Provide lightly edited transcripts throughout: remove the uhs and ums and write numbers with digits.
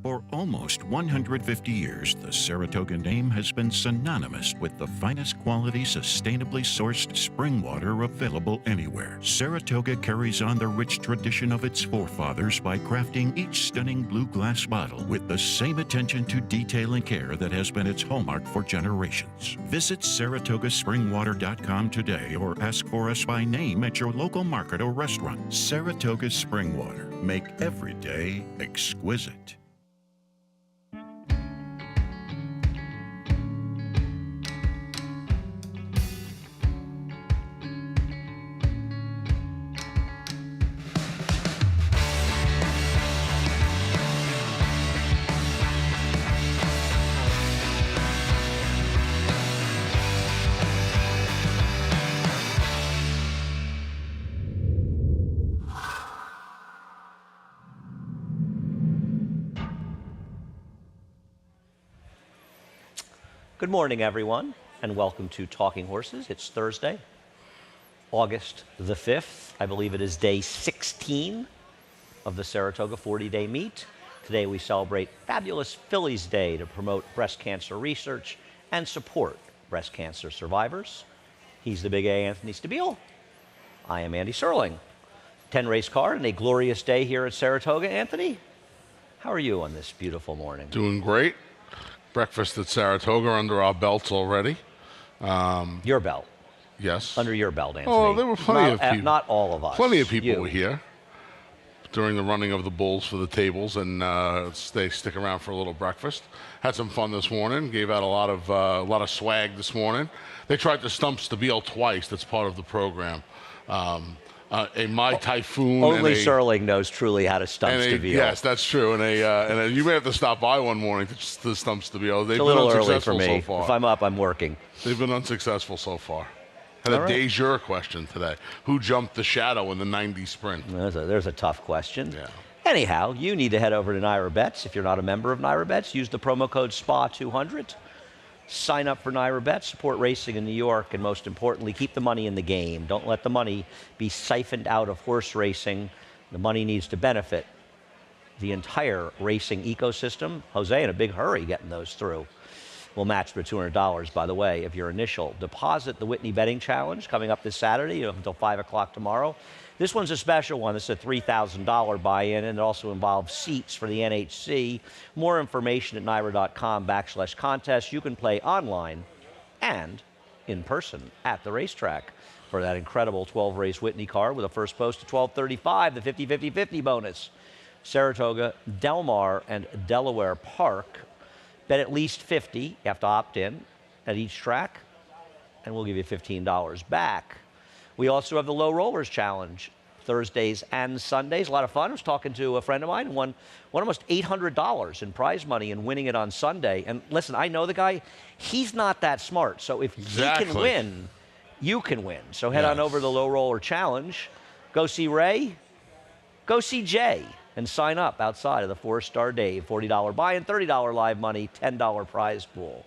For almost 150 years, the Saratoga name has been synonymous with the finest quality, sustainably sourced spring water available anywhere. Saratoga carries on the rich tradition of its forefathers by crafting each stunning blue glass bottle with the same attention to detail and care that has been its hallmark for generations. Visit SaratogaSpringwater.com today or ask for us by name at your local market or restaurant. Saratoga Spring Water. Make every day exquisite. Good morning, everyone, and welcome to Talking Horses. It's Thursday, August the 5th. I believe it is day 16 of the Saratoga 40-day meet. Today we celebrate Fabulous Fillies Day to promote breast cancer research and support breast cancer survivors. He's the Big A, Anthony Stabile. I am Andy Serling. 10-race card and a glorious day here at Saratoga. Anthony, how are you on this beautiful morning? Doing great. Breakfast at Saratoga under our belts already. Your belt. Yes. Under your belt, Anthony. Oh, there were plenty of people. Not all of us. Plenty of people were here during the running of the bulls for the tables, and they stick around for a little breakfast. Had some fun this morning. Gave out a lot of swag this morning. They tried to stump Stabile twice. That's part of the program. A My Typhoon. Only Serling knows truly how to stump Stabile. Yes, that's true. And you may have to stop by one morning to stump Stabile. They've it's a been little unsuccessful early for me. so far. If I'm up, I'm working. They've been unsuccessful so far. Had a de jure question today. Who jumped the shadow in the 90 sprint? There's a tough question. Yeah. Anyhow, you need to head over to Naira Bets. If you're not a member of Naira Bets, use the promo code SPA200. Sign up for Naira Bets, support racing in New York, and most importantly, keep the money in the game. Don't let the money be siphoned out of horse racing. The money needs to benefit the entire racing ecosystem. Jose, in a big hurry getting those through. We'll match for $200, by the way, of your initial deposit. The Whitney Betting Challenge coming up this Saturday. You have until 5 o'clock tomorrow. This one's a special one. This is a $3,000 buy-in, and it also involves seats for the NHC. More information at naira.com/contest. You can play online and in person at the racetrack for that incredible 12-race Whitney card with a first post at $12.35, the 50-50-50 bonus. Saratoga, Del Mar, and Delaware Park. Bet at least $50. You have to opt in at each track, and we'll give you $15 back. We also have the Low Rollers Challenge, Thursdays and Sundays. A lot of fun. I was talking to a friend of mine who won almost $800 in prize money and winning it on Sunday. And listen, I know the guy. He's not that smart. So if he can win, you can win. So head on over to the Low Roller Challenge. Go see Ray. Go see Jay. And sign up outside of the 4-Star Dave. $40 buy-in, $30 live money, $10 prize pool.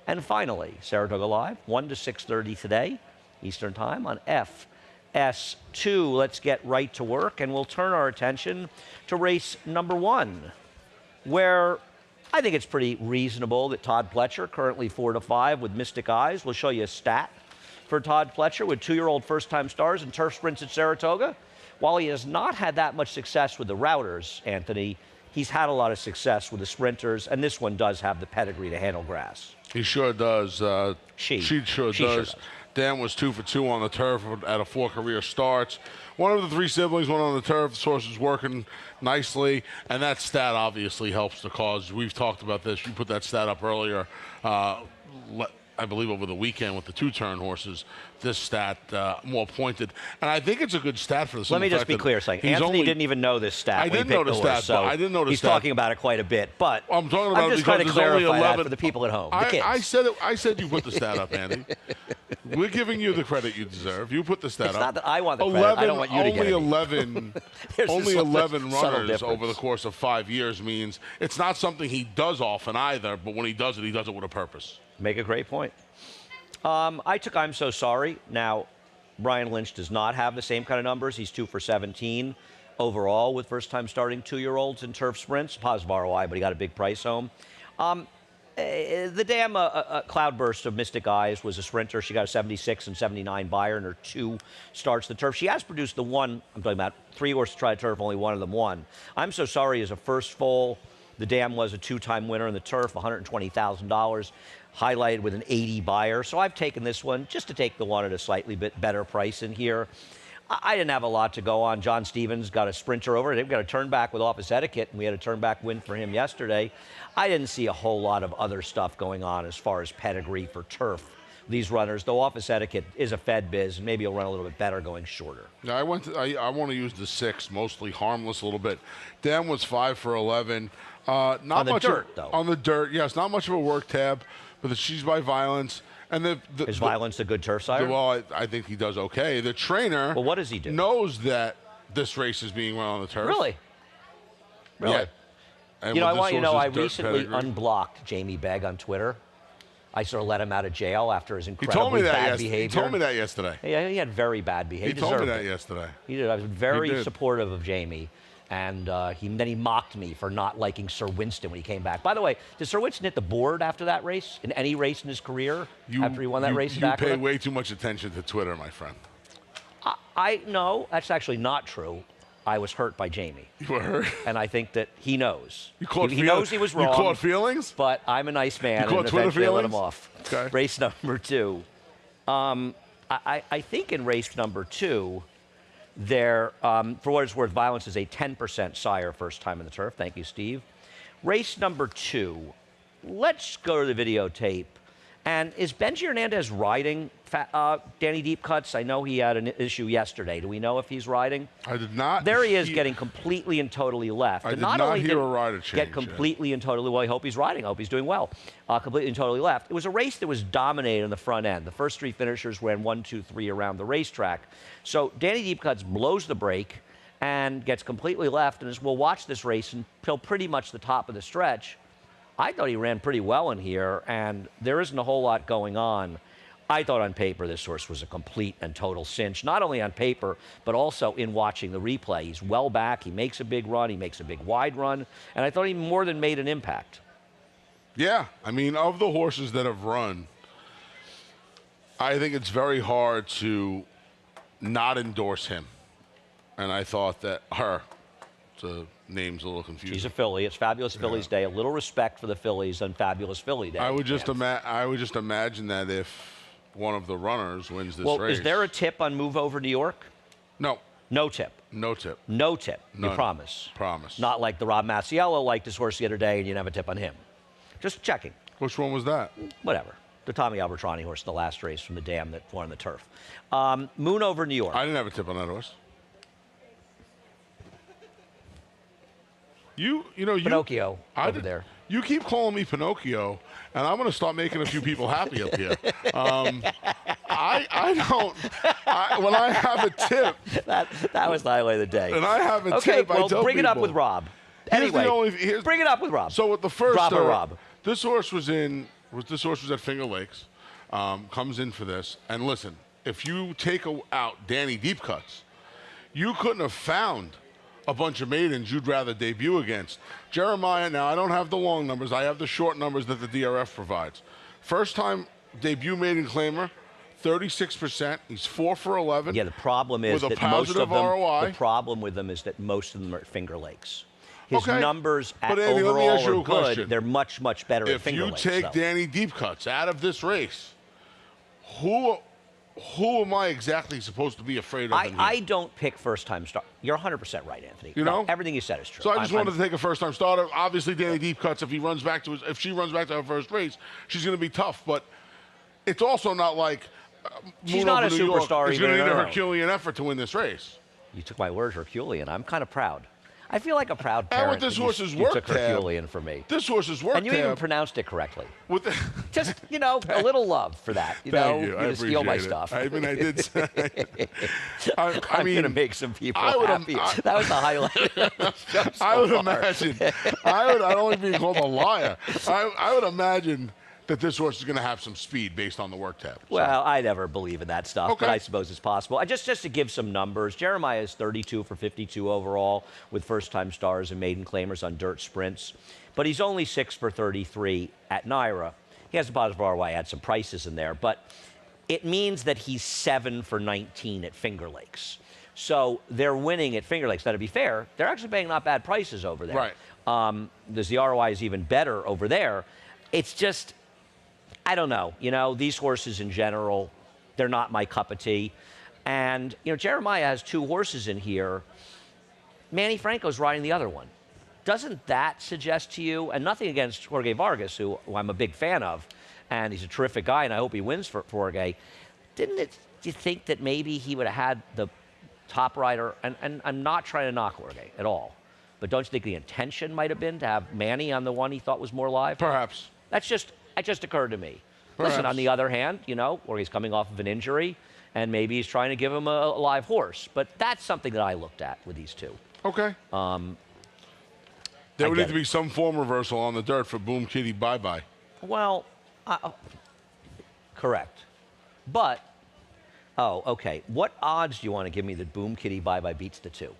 And finally, Saratoga Live, 1 to 6:30 today. Eastern Time on FS2. Let's get right to work, and we'll turn our attention to race number 1, where I think it's pretty reasonable that Todd Pletcher, currently 4 to 5 with Mystic Eyes. We'll show you a stat for Todd Pletcher with 2-year-old first-time stars in turf sprints at Saratoga. While he has not had that much success with the routers, Anthony, he's had a lot of success with the sprinters, and this one does have the pedigree to handle grass. He sure does. She sure does. Dan was 2 for 2 on the turf out of 4 career starts. One of the 3 siblings went on the turf. The horse is working nicely, and that stat obviously helps the cause. We've talked about this. You put that stat up earlier, I believe over the weekend with the 2-turn horses. This stat more pointed, and I think it's a good stat for the. Let me just be clear, saying Anthony didn't even know this stat. I didn't know the stat. So I didn't know the he's stat. talking about it quite a bit, but I'm talking about I'm just trying to clarify that for the people at home, the kids. I said you put the stat up, Andy. We're giving you the credit you deserve. You put the stat up. It's not that I want the credit. I don't want you to get it. Only 11 runners over the course of 5 years means it's not something he does often either. But when he does it with a purpose. Make a great point. I took I'm So Sorry. Now, Brian Lynch does not have the same kind of numbers. He's 2 for 17. overall with first-time starting 2-year-olds in turf sprints. Positive ROI, but he got a big price home. The dam Cloudburst of Mystic Eyes was a sprinter. She got a 76 and 79 buyer in her 2 starts the turf. She has produced the one, I'm talking about 3 horses try turf, only one of them won. I'm So Sorry is a first foal. The dam was a 2-time winner in the turf, $120,000, highlighted with an 80 buyer. So I've taken this one just to take the one at a slightly bit better price in here. I didn't have a lot to go on. John Stevens got a sprinter over. They've got a turn back with Office Etiquette, and we had a turn back win for him yesterday. I didn't see a whole lot of other stuff going on as far as pedigree for turf. These runners, though Office Etiquette is a fed biz, and maybe he'll run a little bit better going shorter. Yeah, I want to use the 6, mostly harmless a little bit. Dan was 5 for 11. Not on the much dirt, though. On the dirt, yes, not much of a work tab, but She's by Violence. And is Violence a good turf sire? Well, I think he does okay. The trainer, well, what does he do? Knows that this race is being run on the turf. Really? Yeah. And I want you to know, I recently unblocked Jamie Begg on Twitter. I sort of let him out of jail after his incredibly bad behavior. He told me that yesterday. Yeah, he had very bad behavior. He told me that yesterday. He did. I was very supportive of Jamie. And then he mocked me for not liking Sir Winston when he came back. By the way, did Sir Winston hit the board after that race, in any race in his career, after he won that race? You pay way too much attention to Twitter, my friend. No, that's actually not true. I was hurt by Jamie. You were hurt? And I think that he knows. He knows he was wrong. You caught feelings? But I'm a nice man, and eventually I let him off. Okay. Race number 2. I think in race number 2, there, for what it's worth, Violence is a 10% sire first time in the turf. Thank you, Steve. Race number 2. Let's go to the videotape. And is Benji Hernandez riding Danny Deep Cuts? I know he had an issue yesterday. Do we know if he's riding? I did not. There he is, getting completely and totally left. I did not hear a rider change. Get completely and totally, well, I hope he's riding. I hope he's doing well. Completely and totally left. It was a race that was dominated in the front end. The first 3 finishers ran 1, 2, 3 around the racetrack. So Danny Deep Cuts blows the brake and gets completely left. And as we'll watch this race until pretty much the top of the stretch, I thought he ran pretty well in here, and there isn't a whole lot going on. I thought on paper this horse was a complete and total cinch, not only on paper, but also in watching the replay. He's well back. He makes a big run. He makes a big wide run, and I thought he more than made an impact. Yeah, I mean, of the horses that have run, I think it's very hard to not endorse him, and I thought that the name's a little confusing. She's a filly. It's Fabulous Fillies Day. A little respect for the fillies on Fabulous Filly Day. I would just imagine that if one of the runners wins this race. Well, is there a tip on Move Over New York? No. No tip. No tip. No tip. None. You promise. Promise. Not like the Rob Maciello liked his horse the other day and you didn't have a tip on him. Just checking. Which one was that? Whatever. The Tommy Albertrani horse, the last race from the dam that won the turf. Moon Over New York. I didn't have a tip on that horse. Pinocchio over there. You keep calling me Pinocchio, and I'm going to start making a few people happy up here. I don't. When I have a tip, that was the highlight of the day. And I have a tip. Okay, well, bring it up with Rob. Anyway, bring it up with Rob. So with the first Rob. This horse was at Finger Lakes. Comes in for this, and listen, if you take out Danny Deep Cuts, you couldn't have found a bunch of maidens you'd rather debut against. Jeremiah, now I don't have the long numbers. I have the short numbers that the DRF provides. First time debut maiden claimer, 36%. He's 4 for 11. Yeah, the problem is that most of them, the problem with them is that most of them are at Finger Lakes. His numbers overall are good. Question. They're much, much better at Finger Lakes. If you take Danny Deep Cuts out of this race, who am I exactly supposed to be afraid of? I don't pick first-time start. You're 100% right, Anthony. You know, everything you said is true. So I just wanted to take a first-time starter. Obviously, Danny Deep Cuts. If she runs back to her first race, she's going to be tough. But it's also not like she's not a superstar. She's going to need a Herculean effort to win this race. You took my word, Herculean. I'm kind of proud. I feel like a proud parent. And with this horse's work took Herculean for me. This horse's work and you even pronounced it correctly. With just a little love for that. You Thank know, you. I steal my appreciate stuff. I mean, I did say. I'm going to make some people happy. That was the highlight. I would imagine. I'd only be called a liar. I would imagine that this horse is going to have some speed based on the work tab. Well, I never believe in that stuff, Okay. but I suppose it's possible. Just to give some numbers, Jeremiah is 32 for 52 overall with first-time stars and maiden claimers on dirt sprints, but he's only 6 for 33 at NYRA. He has a positive ROI, had some prices in there, but it means that he's 7 for 19 at Finger Lakes. So they're winning at Finger Lakes. Now, to be fair, they're actually paying not bad prices over there. Right. The ROI is even better over there. It's just, I don't know. You know, these horses in general, they're not my cup of tea. And, you know, Jeremiah has 2 horses in here. Manny Franco's riding the other one. Doesn't that suggest to you, and nothing against Jorge Vargas, who I'm a big fan of, and he's a terrific guy, and I hope he wins for Jorge, do you think that maybe he would have had the top rider, and I'm not trying to knock Jorge at all, but don't you think the intention might have been to have Manny on the one he thought was more live? Perhaps. That just occurred to me. Perhaps. Listen, on the other hand, you know, Jorge's coming off of an injury, and maybe he's trying to give him a live horse, but that's something that I looked at with these 2. Okay. There would need to be some form reversal on the dirt for Boom Kitty Bye-Bye. Well, correct. But, oh, okay. What odds do you want to give me that Boom Kitty Bye-Bye beats the 2?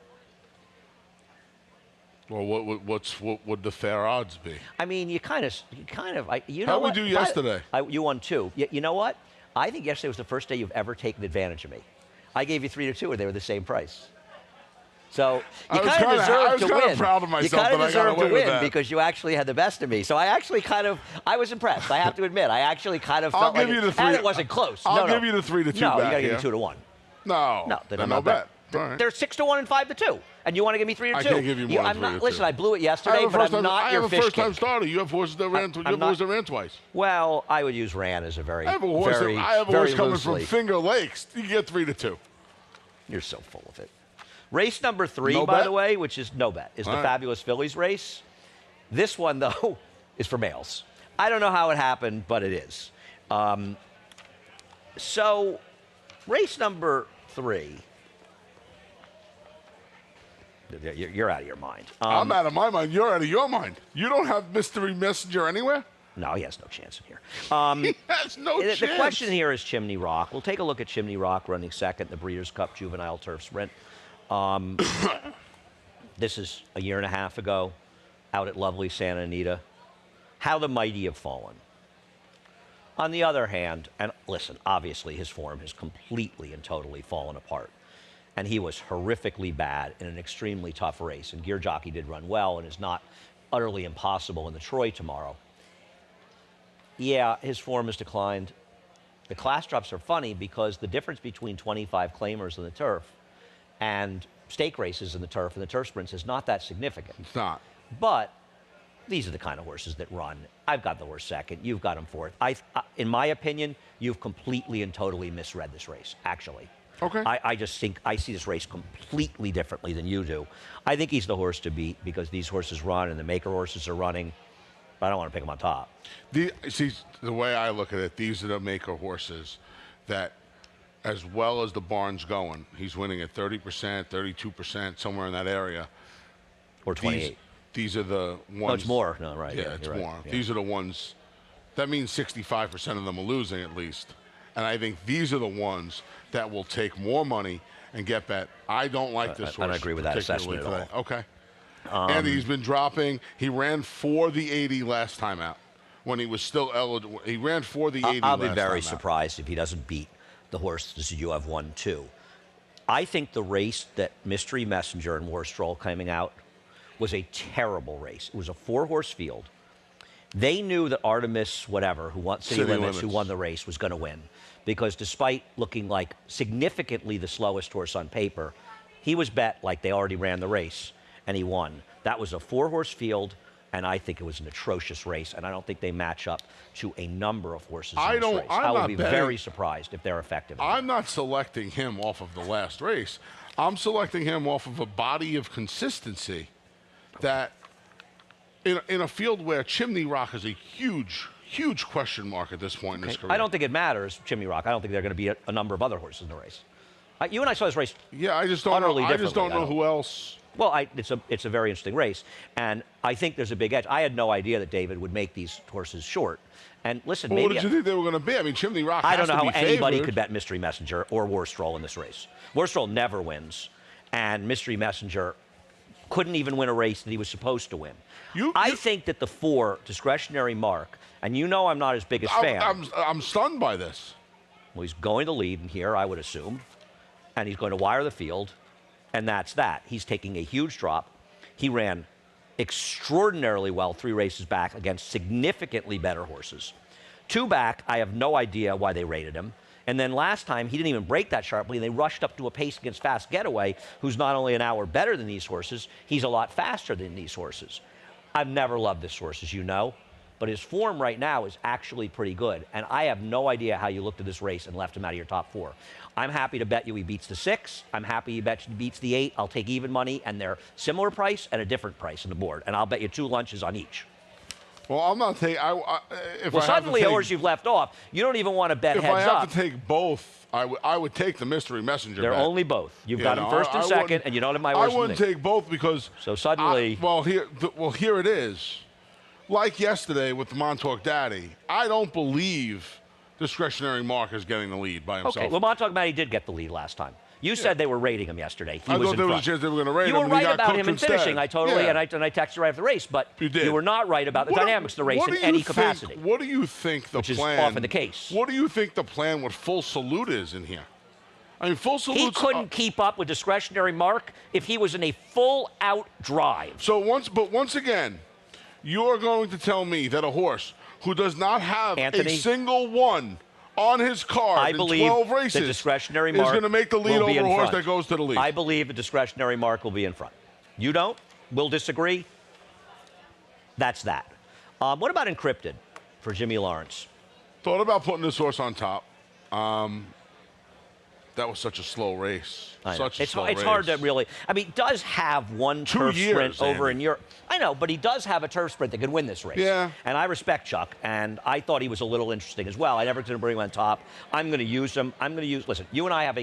Well, what would the fair odds be? I mean, you know How'd what? we do yesterday? You won 2. You know what? I think yesterday was the first day you've ever taken advantage of me. I gave you 3 to 2, and they were the same price. So you kind of deserve to win. I was kind of proud of myself that I got away with that. You kind of deserve to win because you actually had the best of me. So I actually I was impressed. I have to admit, I actually kind of felt like and it wasn't close. I'll give you the 3 to 2 back. No, you got to give me 2 to 1. No, then I'm no not bet. They're 6 to 1 and 5 to 2, and you want to give me 3 to 2. I can't give you more than 3 to 2. Listen, I blew it yesterday, but I'm not your fish I have a first-time starter. You have horses that ran twice. Well, I would use Ran as a very, I have a horse coming loosely. from Finger Lakes. You get 3 to 2. You're so full of it. Race number 3, by the way, which is no bet, is the Fabulous Fillies race. This one, though, is for males. I don't know how it happened, but it is. So, race number 3. You're out of your mind. I'm out of my mind. You're out of your mind. You don't have Mystery Messenger anywhere? No, he has no chance in here. He has no chance. The question here is Chimney Rock. We'll take a look at Chimney Rock running second in the Breeders' Cup Juvenile Turf Sprint. This is a year and a half ago out at lovely Santa Anita. How the mighty have fallen. On the other hand, and listen, obviously his form has completely and totally fallen apart. And he was horrifically bad in an extremely tough race. And Gear Jockey did run well and is not utterly impossible in the Troy tomorrow. Yeah, his form has declined. The class drops are funny because the difference between 25 claimers in the turf and stake races in the turf and the turf sprints is not that significant. It's not. But these are the kind of horses that run. I've got the horse second. You've got him fourth. In my opinion, you've completely and totally misread this race, actually. Okay. I just think I see this race completely differently than you do. I think he's the horse to beat because these horses run and the maker horses are running. But I don't want to pick him on top. See, the way I look at it, these are the maker horses that, as well as the barn's going, he's winning at 30%, 32%, somewhere in that area. Or 28. These are the ones. Oh, it's more. No, right. Yeah, it's more. Yeah. These are the ones. That means 65% of them are losing at least. And I think these are the ones that will take more money and get bet. I don't like this horse. I don't agree with that assessment at all. Okay. And he's been dropping. He ran for the 80 last time out when he was still eligible. He ran for the 80 I'll be very surprised if he doesn't beat the horses you have 1-2. I think the race that Mystery Messenger and War Stroll coming out was a terrible race. It was a 4-horse field. They knew that Artemis, whatever, who won City Limits, who won the race, was going to win. Because despite looking like significantly the slowest horse on paper, he was bet like they already ran the race, and he won. That was a 4-horse field, and I think it was an atrocious race, and I don't think they match up to a number of horses in this race. I would be very surprised if they're effective. I'm not selecting him off of the last race. I'm selecting him off of a body of consistency that in a field where Chimney Rock is a huge question mark at this point in his career. I don't think it matters, Chimney Rock. I don't think there are going to be a number of other horses in the race. You and I saw this race. Yeah, I just don't know who else. Well, it's a very interesting race, and I think there's a big edge. I had no idea that David would make these horses short. And listen, well, maybe what did you think they were going to be? I mean, Chimney Rock. I don't know how anybody favored. could bet Mystery Messenger or Worstroll in this race. Worstroll never wins, and Mystery Messenger couldn't even win a race that he was supposed to win. I think that the 4 discretionary mark, and you know I'm not his biggest fan. I'm stunned by this. Well, he's going to lead in here, I would assume, and he's going to wire the field, and that's that. He's taking a huge drop. He ran extraordinarily well 3 races back against significantly better horses. 2 back, I have no idea why they rated him. And then last time, he didn't even break that sharply, and they rushed up to a pace against Fast Getaway, who's not only an hour better than these horses, he's a lot faster than these horses. I've never loved this horse, as you know, but his form right now is actually pretty good, and I have no idea how you looked at this race and left him out of your top 4. I'm happy to bet you he beats the 6. I'm happy he beats the 8. I'll take even money, and they're similar price and a different price on the board, and I'll bet you 2 lunches on each. Well, I'm not taking. Suddenly a horse you've left off, you don't even want to bet heads up. If I have to take both, I would take the Mystery Messenger. They're bet. only both. You've got him first and second, and you don't have my worst. I wouldn't take both because. So suddenly. Here it is. Like yesterday with the Montauk Daddy, I don't believe Discretionary Mark is getting the lead by himself. Okay, well, Montauk Daddy did get the lead last time. You said they were rating him yesterday. I thought there was a chance they were going to rate him. You were right about him in finishing. I totally, and I texted you right after the race, but you were not right about the dynamics of the race in any capacity. What do you think the plan? Which is often the case. What do you think the plan with Full Salute is in here? I mean, Full Salute. He couldn't keep up with Discretionary Mark if he was in a full-out drive. So once again, you're going to tell me that a horse who does not have a single one on his card in 12 races the discretionary mark is going to make the lead over a horse that goes to the lead. I believe the discretionary mark will be in front. You don't? We'll disagree? That's that. What about Encrypted for Jimmy Lawrence? Thought about putting this horse on top. That was such a slow race. It's hard to really. I mean, he does have one turf sprint over in Europe. I know, but he does have a turf sprint that could win this race. Yeah. And I respect Chuck, and I thought he was a little interesting as well. I never going to bring him on top. I'm going to use him. Listen, you and I have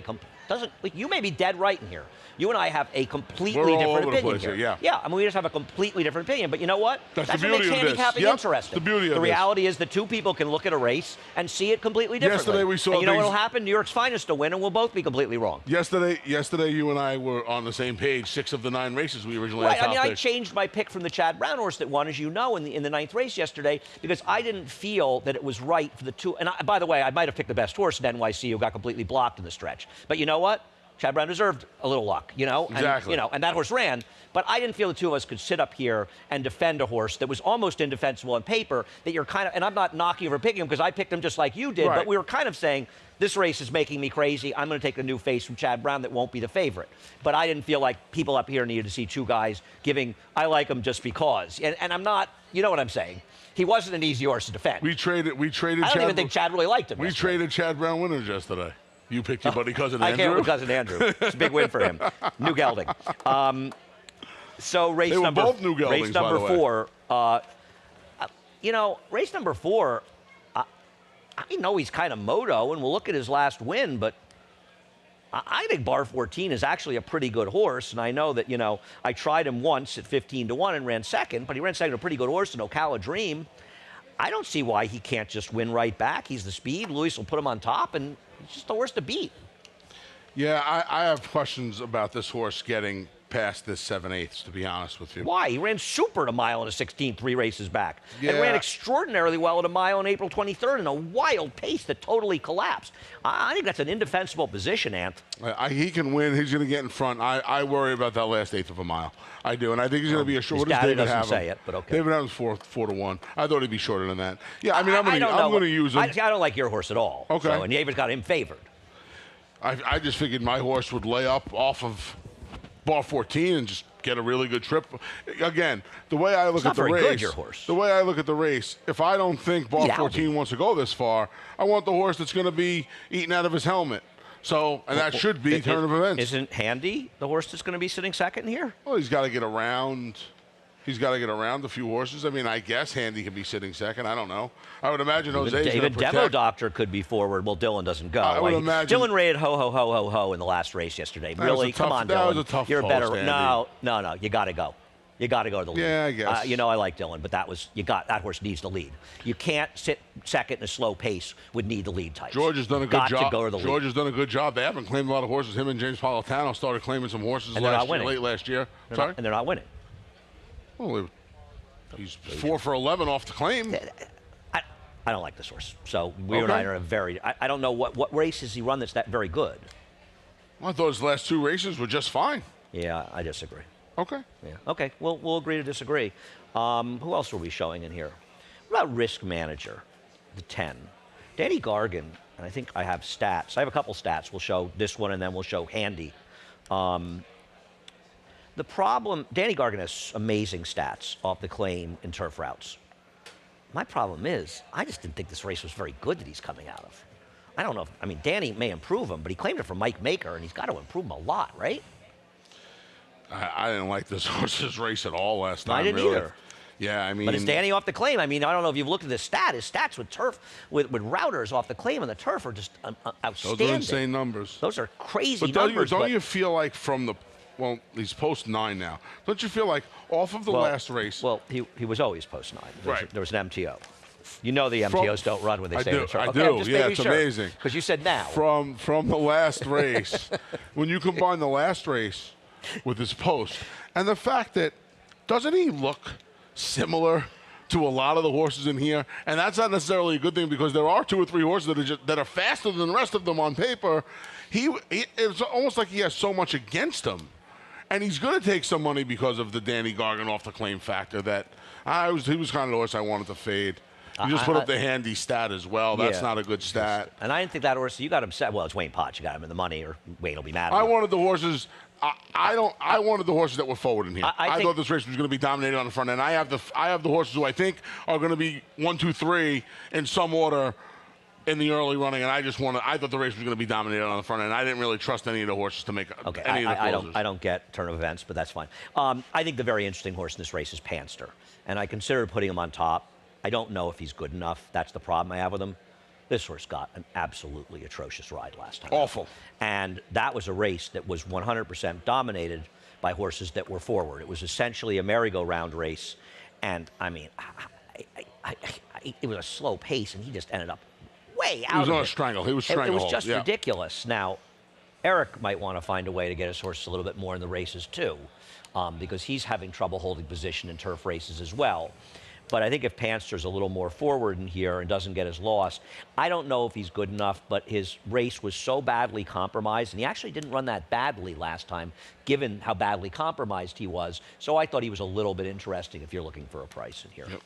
you may be dead right in here. You and I have a completely different opinion here. Yeah, I mean, we just have a completely different opinion. But you know what? That's what the beauty makes handicapping interesting. The beauty of the reality is that 2 people can look at a race and see it completely differently. Yesterday we saw. And you know what'll happen? New York's finest will win, and we'll both be completely wrong. Yesterday, you and I were on the same page. 6 of the 9 races we originally had. I mean, I changed my pick from the Chad Brown horse that won, as you know, in the 9th race yesterday, because I didn't feel that it was right for the 2. And by the way, I might have picked the best horse in NYC who got completely blocked in the stretch. But you know what? Chad Brown deserved a little luck, Exactly. And that horse ran. But I didn't feel the 2 of us could sit up here and defend a horse that was almost indefensible on paper, that you're kind of, and I'm not knocking or picking him because I picked him just like you did, but we were kind of saying, this race is making me crazy. I'm going to take a new face from Chad Brown that won't be the favorite. But I didn't feel like people up here needed to see 2 guys giving, I like him just because. And I'm not, you know what I'm saying. He wasn't an easy horse to defend. We traded. I don't even think Chad really liked him. We traded Chad Brown winners yesterday. You picked your buddy Cousin Andrew? I can't with Cousin Andrew. It's a big win for him. New gelding. So race they were number both new geldings, race number by the 4. Race number 4. I know he's kind of moto, and we'll look at his last win, but I think Bar 14 is actually a pretty good horse, and I know that I tried him once at 15-1 and ran second, but he ran second to a pretty good horse in Ocala Dream. I don't see why he can't just win right back. He's the speed. Luis will put him on top, and he's just the horse to beat. Yeah, I have questions about this horse getting past this 7/8, to be honest with you. Why? He ran super at a mile and a 16 3 races back. Yeah. And ran extraordinarily well at a mile on April 23rd in a wild pace that totally collapsed. I think that's an indefensible position, Ant. He can win. He's going to get in front. I worry about that last 1/8 of a mile. I do, and I think he's going to be a short. What does David have? Say it, but okay. David Adams 4-1. I thought he'd be shorter than that. Yeah, I mean, I'm going to use him. I don't like your horse at all. Okay. So, and David's got him favored. I just figured my horse would lay up off of Bar 14 and just get a really good trip. Again, the way I look at the race, good, your horse. The way I look at the race, if I don't think Bar 14 wants to go this far, I want the horse that's going to be eating out of his helmet. So, and that should be turn of events. Isn't Handy the horse that's going to be sitting second here? Well, he's got to get around. He's got to get around a few horses. I mean, I guess Handy could be sitting second. I don't know. I would imagine Jose's even protect. Demo Doctor could be forward. Well, Dylan doesn't go. I would imagine. Dylan rated ho, ho, ho, ho, ho in the last race yesterday. Really? Come on, Dylan. That was a tough You're post, better. Andy. No. You got to go. You got to go to the lead. Yeah, I guess. You know, I like Dylan, but that horse needs the lead. You can't sit second in a slow pace with need the lead types. George has done a good job. Got to go to the lead. George has done a good job. They haven't claimed a lot of horses. Him and James Politano started claiming some horses late last year. And they're not winning. Well, he's 4 for 11 off the claim. I don't like this horse. So we and I are I don't know what races he run that's that very good. Well, I thought his last 2 races were just fine. Yeah, I disagree. Okay. Yeah. Okay. We'll agree to disagree. Who else were we showing in here? What about Risk Manager, the 10? Danny Gargan, and I think I have stats. I have a couple stats. We'll show this one, and then we'll show Handy. The problem, Danny Gargan has amazing stats off the claim in turf routes. My problem is, I just didn't think this race was very good that he's coming out of. I don't know if, I mean, Danny may improve him, but he claimed it from Mike Maker, and he's got to improve him a lot, right? I didn't like this horse's race at all last time. I didn't either. Yeah, I mean. But it's Danny off the claim. I mean, I don't know if you've looked at his stats with turf, with routers off the claim on the turf are just outstanding. Those are insane numbers. Those are crazy but numbers. Don't you feel like from the, well, he's post 9 now. Don't you feel like off of the last race? Well, he was always post 9. Right. There was an MTO. You know the MTOs don't run when they say the turf. I do. Yeah, it's amazing. Because you said now. From the last race, when you combine the last race with his post, and the fact that, doesn't he look similar to a lot of the horses in here? And that's not necessarily a good thing because there are 2 or 3 horses that are faster than the rest of them on paper. It's almost like he has so much against him. And he's going to take some money because of the Danny Gargan off the claim factor that he was kind of the horse I wanted to fade. You just put up the Handy stat as well. That's not a good stat. And I didn't think that horse, you got him set. Well, it's Wayne Potts. You got him in the money, or Wayne will be mad at I him. wanted the horses. I wanted the horses that were forward in here. I thought this race was going to be dominated on the front end. I have the horses who I think are going to be 1, 2, 3 in some order in the early running, and I thought the race was going to be dominated on the front end. I didn't really trust any of the horses to make any of the closers. I don't get turn of events, but that's fine. I think the very interesting horse in this race is Panster, and I considered putting him on top. I don't know if he's good enough. That's the problem I have with him. This horse got an absolutely atrocious ride last time. Awful. And that was a race that was 100% dominated by horses that were forward. It was essentially a merry-go-round race. And, I mean, it was a slow pace, and he just ended up way out of it. He was on a strangle. He was strangled. It was just ridiculous. Now, Eric might want to find a way to get his horse a little bit more in the races, too, because he's having trouble holding position in turf races as well. But I think if Panster's a little more forward in here and doesn't get his loss, I don't know if he's good enough, but his race was so badly compromised, and he actually didn't run that badly last time, given how badly compromised he was. So I thought he was a little bit interesting if you're looking for a price in here. Yep.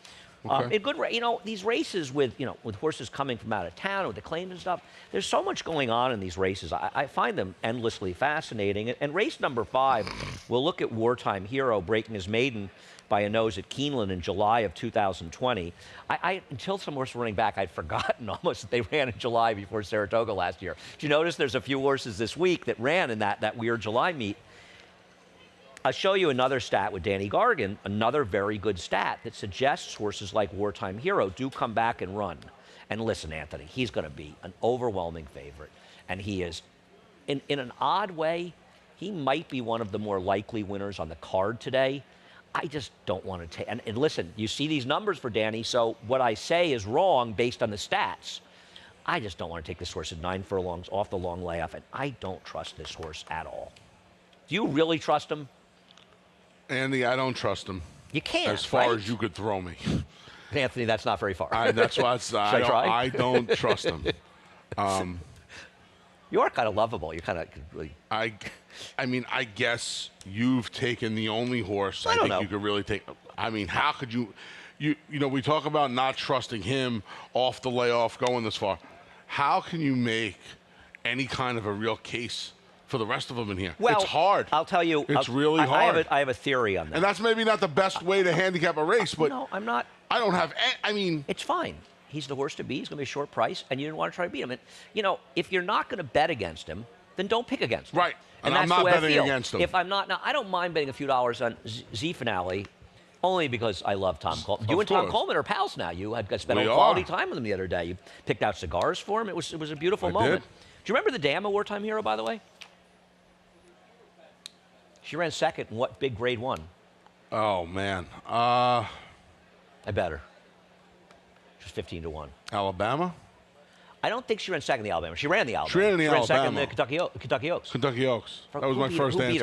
Okay. These races with horses coming from out of town with the claims and stuff, there's so much going on in these races. I find them endlessly fascinating. And race number 5, we'll look at Wartime Hero breaking his maiden by a nose at Keeneland in July of 2020. Until some horses were running back, I'd forgotten almost that they ran in July before Saratoga last year. Did you notice there's a few horses this week that ran in that weird July meet? I'll show you another stat with Danny Gargan, another very good stat that suggests horses like Wartime Hero do come back and run. And listen, Anthony, he's going to be an overwhelming favorite. And he is, in an odd way, he might be one of the more likely winners on the card today. I just don't want to take, and listen, you see these numbers for Danny, so what I say is wrong based on the stats. I just don't want to take this horse at 9 furlongs off the long layoff, and I don't trust this horse at all. Do you really trust him? Andy, I don't trust him. You can't, as far as you could throw me. Anthony, that's not very far. That's why I don't trust him. You are kind of lovable. You're kind of really. I mean, I guess you've taken the only horse I think you could really take. I mean, how could you? You know, we talk about not trusting him off the layoff going this far. How can you make any kind of a real case for the rest of them in here? Well, it's hard. I'll tell you. It's really hard. I have a theory on that. And that's maybe not the best way to handicap a race, but no, I'm not. I don't have. I mean, it's fine. He's the horse to beat. He's going to be a short price, and you didn't want to try to beat him. And, you know, if you're not going to bet against him, then don't pick against him. Right. And that's I'm not the way betting I feel. against him. If I'm not, now I don't mind betting a few dollars on Z Finale Only because I love Tom Coleman. You and Tom Coleman are pals now. You had spent quality time with him the other day. You picked out cigars for him. It was a beautiful moment. Do you remember the Dam, a wartime hero, by the way? She ran second in what big grade 1? Oh, man. I bet her. She was 15 to 1. Alabama? I don't think she ran second in the Alabama. She ran the Alabama. She ran in the Alabama. Second in the Kentucky Oaks. Kentucky Oaks. That was my first answer. Who beat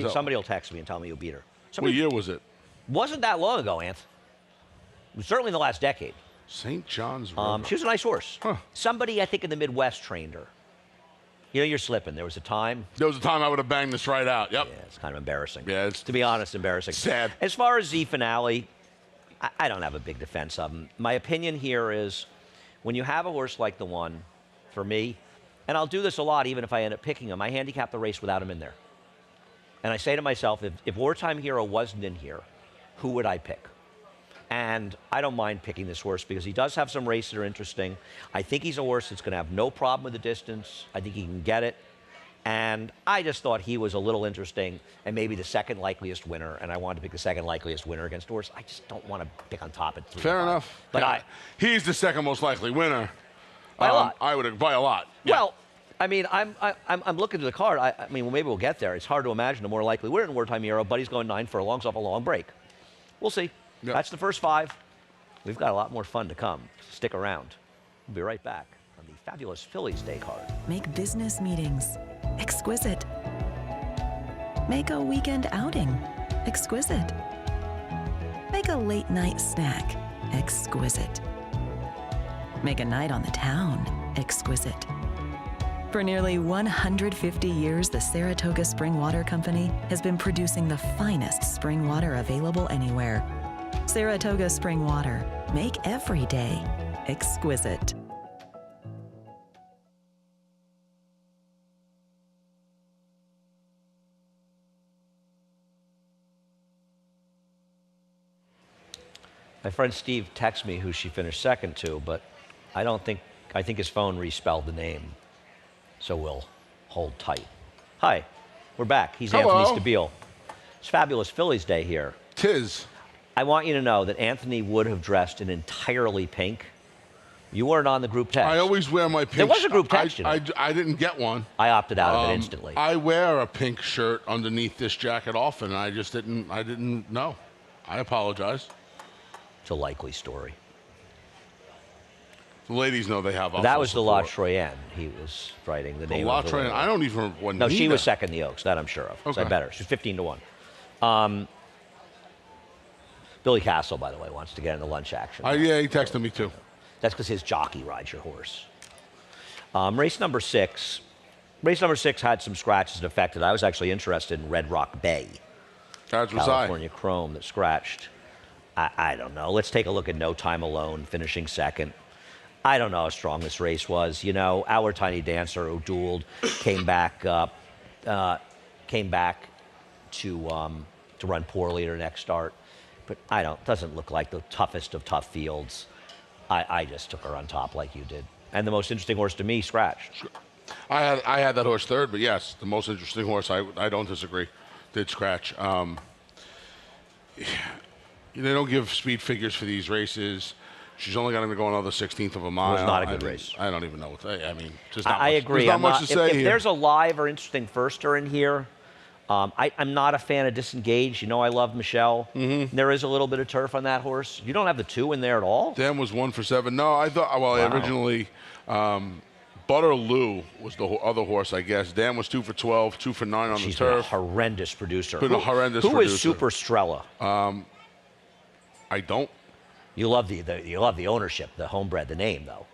her? Somebody will text me and tell me who beat her. What year was it? Wasn't that long ago, Anth. It was certainly in the last decade. St. John's River. She was a nice horse. Huh. Somebody, I think, in the Midwest trained her. You know, you're slipping. There was a time. There was a time I would have banged this right out. Yep. Yeah, it's kind of embarrassing. Yeah, it's, to be honest, embarrassing. Sad. As far as Z Finale, I don't have a big defense of him. My opinion here is when you have a horse like the one, for me, and I'll do this a lot even if I end up picking him, I handicap the race without him in there. And I say to myself, if Wartime Hero wasn't in here, who would I pick? And I don't mind picking this horse because he does have some races that are interesting. I think he's a horse that's going to have no problem with the distance. I think he can get it. And I just thought he was a little interesting and maybe the second likeliest winner. And I wanted to pick the second likeliest winner against a horse. I just don't want to pick on top at 3. Fair enough. But yeah. He's the second most likely winner. By a lot. I would by a lot. Yeah. Well, I mean, I'm looking at the card. I mean, well, maybe we'll get there. It's hard to imagine a more likely winner in Wartime Hero, but he's going 9 furlongs off a long break. We'll see. Yep. That's the first 5. We've got a lot more fun to come. Stick around. We'll be right back on the fabulous Phillies Day card. Make business meetings exquisite. Make a weekend outing exquisite. Make a late night snack exquisite. Make a night on the town exquisite. For nearly 150 years, the Saratoga Spring Water Company has been producing the finest spring water available anywhere. Saratoga Spring Water. Make every day exquisite. My friend Steve texted me who she finished second to, but I think his phone respelled the name. So we'll hold tight. Hi, we're back. He's Hello. Anthony Stabile. It's fabulous Phillies Day here. 'Tis. I want you to know that Anthony would have dressed in entirely pink. You weren't on the group text. I always wear my pink. There was a group text. I didn't get one. I opted out of it instantly. I wear a pink shirt underneath this jacket often, and I just didn't. I didn't know. I apologize. It's a likely story. The ladies know they have. That was the La Troyenne. He was writing the name. La Troyenne. I don't even remember what. No, she was second in the Oaks. That I'm sure of. Okay. So I bet her. She's 15 to 1. Billy Castle, by the way, wants to get in the lunch action. Yeah, he texted me too. That's because his jockey rides your horse. Race number 6. Race number 6 had some scratches that affected. I was actually interested in Red Rock Bay. As was California Chrome that scratched. I don't know. Let's take a look at No Time Alone, finishing second. I don't know how strong this race was. You know, Our Tiny Dancer, who dueled, came back to run poorly at her next start. But doesn't look like the toughest of tough fields. I just took her on top like you did. And the most interesting horse to me scratched. I had that horse third, but yes, the most interesting horse, I don't disagree, did scratch. They don't give speed figures for these races. She's only going to go another 16th of a mile. It was not a good race. I don't even know what I mean. I agree. There's not much to say here. If there's a live or interesting firster in here, I'm not a fan of Disengage. You know I love Michelle. Mm-hmm. There is a little bit of turf on that horse. You don't have the 2 in there at all? Dan was 1 for 7. No, I thought, well, wow. Originally, Butterloo was the other horse, I guess. Dan was 2 for 12, 2 for 9 on She's the turf. Been a horrendous producer. Who is Super Strella? I don't. You love the ownership, the homebred, the name, though.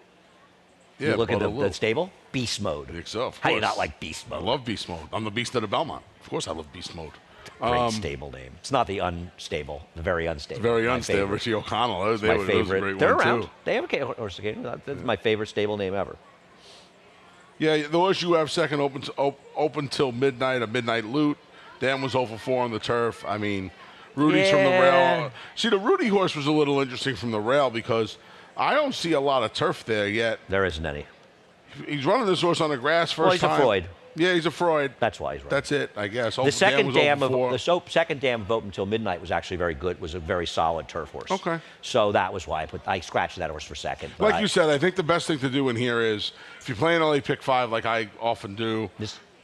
Yeah, you look at the stable? Beast Mode. I think so, How do you not like Beast Mode? I love Beast Mode. I'm the Beast of the Belmont. Of course I love Beast Mode. Great stable name. It's not the unstable, the very unstable. Very unstable. Richie O'Connell. It's my favorite. They're around. Too. They have a horse occasion. That's my favorite stable name ever. Yeah, the horse you have second open till midnight, a midnight loot. Dan was 0 for 4 on the turf. I mean, Rudy's from the rail. See, the Rudy horse was a little interesting from the rail because I don't see a lot of turf there yet. There isn't any. He's running this horse on the grass first time. He's a Freud. Yeah, he's a Freud. That's why he's right. That's it, I guess. The second dam of Vote Until Midnight was actually very good. Was a very solid turf horse. Okay. So that was why I scratched that horse for second. Like you said, I think the best thing to do in here is if you're playing only pick 5, like I often do.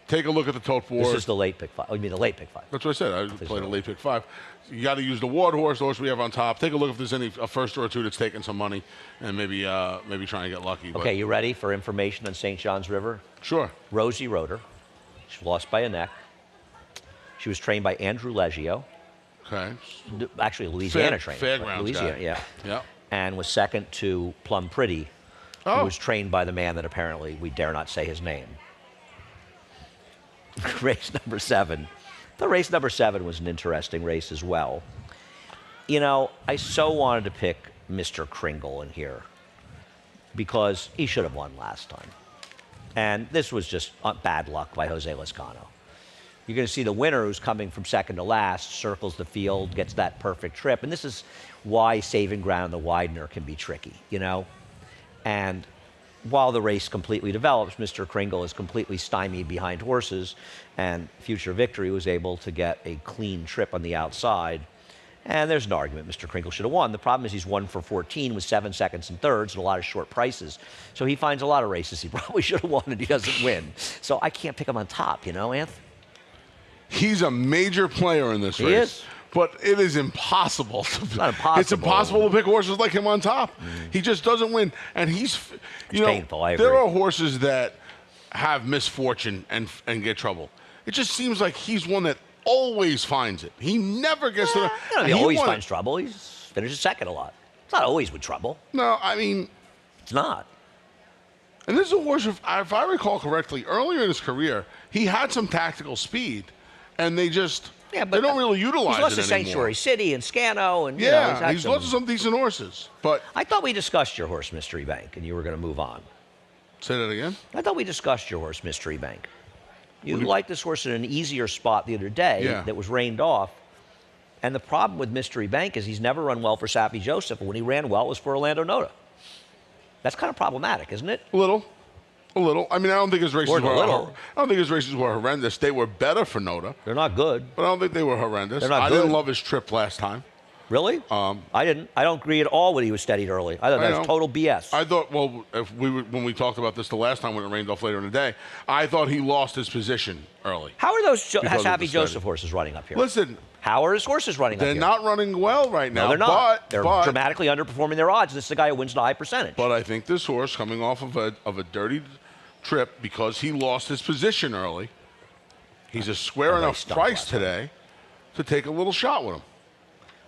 Take a look at the tote board. This is the late pick 5. Oh, you mean the late pick 5? That's what I said. I played a late pick 5. You got to use the ward horse, the horse we have on top. Take a look if there's a first or two that's taking some money, and maybe try and get lucky. Okay, you ready for information on St. John's River? Sure. Rosie rode her. She lost by a neck. She was trained by Andrew Leggio. Okay. Actually, Louisiana trained. Fairgrounds Louisiana, guy. yeah. Yeah. And was second to Plum Pretty, who was trained by the man that apparently we dare not say his name. Race number 7. The race number 7 was an interesting race as well. You know, I so wanted to pick Mr. Kringle in here because he should have won last time. And this was just bad luck by Jose Lezcano. You're going to see the winner, who's coming from second to last, circles the field, gets that perfect trip. And this is why saving ground in the Widener can be tricky, you know? And while the race completely develops, Mr. Kringle is completely stymied behind horses, and Future Victory was able to get a clean trip on the outside. And there's an argument Mr. Kringle should have won. The problem is he's 1 for 14 with 7 seconds and thirds and a lot of short prices. So he finds a lot of races he probably should have won and he doesn't win. So I can't pick him on top, you know, Anth? He's a major player in this race. He is. But it is impossible. It's not impossible. It's impossible to pick horses like him on top. He just doesn't win. And he's, you know, painful, I agree. there are horses that have misfortune and get trouble. It just seems like he's one that always finds it. He never gets to the... I don't know, he always finds trouble. He finishes second a lot. It's not always with trouble. No, I mean... It's not. And this is a horse, if I recall correctly, earlier in his career, he had some tactical speed, and they just... Yeah, but they don't really utilize it anymore. He's lost to Sanctuary City and Scano, and he's lost to some decent horses. But I thought we discussed your horse, Mystery Bank, and you were going to move on. Say that again? I thought we discussed your horse, Mystery Bank. You liked this horse in an easier spot the other day that was rained off. And the problem with Mystery Bank is he's never run well for Sappy Joseph, and when he ran well, it was for Orlando Noda. That's kind of problematic, isn't it? A little. I mean, I don't think his races were horrendous. They were better for Noda. They're not good. But I don't think they were horrendous. They're not I good. didn't love his trip last time. Really? I didn't. I don't agree at all when he was steadied early. I thought that was total BS. I thought, well, when we talked about this the last time when it rained off later in the day, I thought he lost his position early. How are those Happy Joseph horses running up here? Listen. How are his horses running up here? They're not running well right now. No, they're not. They're dramatically underperforming their odds. This is the guy who wins at a high percentage. But I think this horse, coming off of a dirty trip because he lost his position early, he's a square enough price today to take a little shot with him.